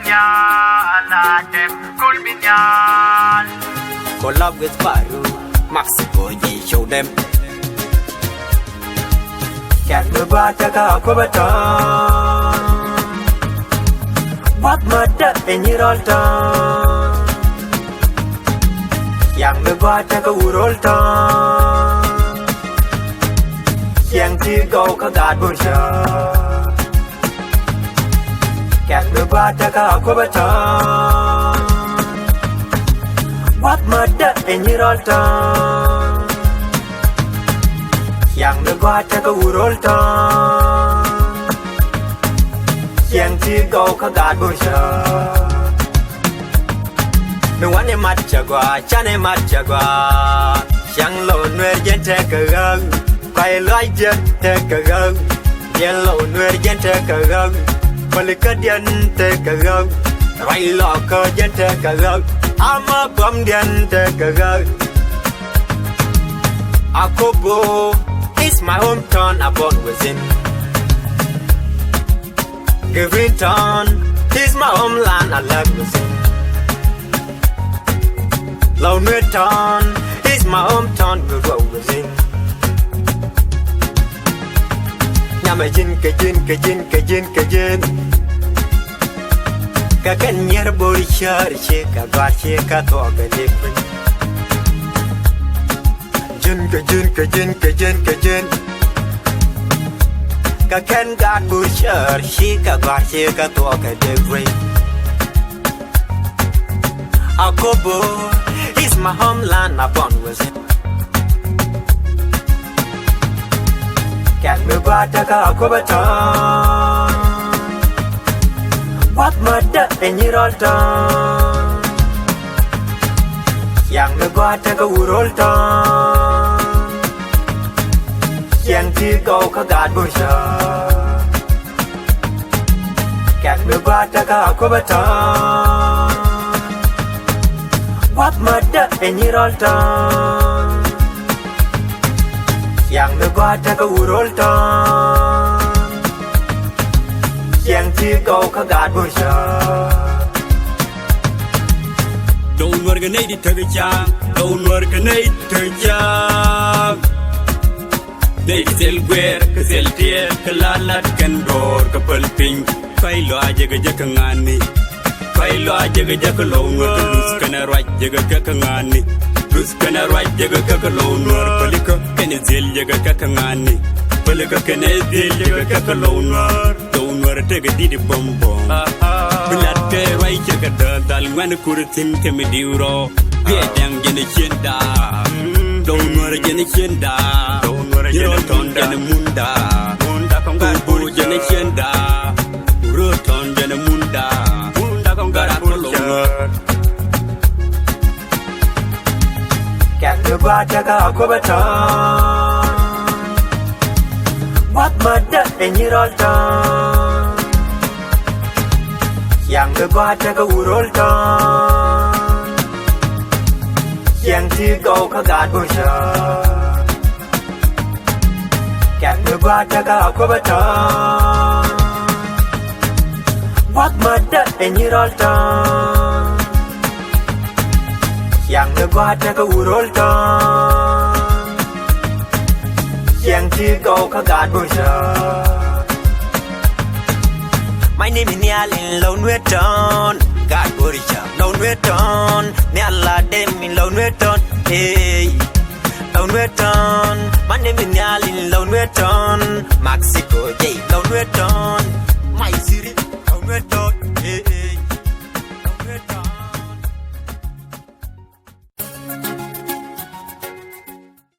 minyal, dem cool minyal. Collab with Baru, Mexico, ye show them. Can't move back a coveton. What murder in your altar? Young the water go rollta. Young tea go God busha. Can't move back a coveton. What murder in your altar? Young the water go rollta. Young tea go God busha. No one in Machagua, Chane Machagua. Young lone where you take a gun. Quite like you take a gun. Yellow where you take a gun. Polycadian take a gun. Right locker you take a gun. I'm a bumdian take a gun. Akobo is my hometown, I born within. Greentown is my homeland, I love within. Lone Town is my hometown, we roll within. Yamajin, Kajin. Kakan near body share, shake a bar, shake a talk a different. Kajin. Kakan got body share, shake a bar, shake a talk a different. Akobo is my homeland, I born with it. Can't move back to Akobaton. What murder in your altar? Young the water go rollta. Young tea go God busha. Can't move back to Akobaton. What murder in your altar? Young the water go rollta. Young tea go God busha. Don't work an 80 to the job. Don't work an 8 to the job. They still wear, cause they'll tear, Kalala can door, couple pink. Kailo Ajagakangani. Kailo Ajagakalonga, Luz can I write Jagakangani. Luz can I write Jagakalonga, Palika can it zil Jagakangani. Palika can it zil Jagakalonga. Don't worry, take a diddy bum bum. Blood care, right Jagadal, when a curtain can be duro. Get down, Jenna. Don't worry, Jenna. Don't worry, Jenna Munda. Munda come back, Jenna. Ruton Jenna Munda. Can't move back to Akobaton. What murder in your altar? Young the water go rollta. Young tea go God busha. Can't move back to Akobaton. What murder in your altar? Young the water go rollta. Young tea go God busha. My name is Nial in Lone Town. God busha. Lone Town. Niala dem in Lone Town. Hey. Lone Town. My name is Nial in Lone Town. Mexico, yeah, Lone Town.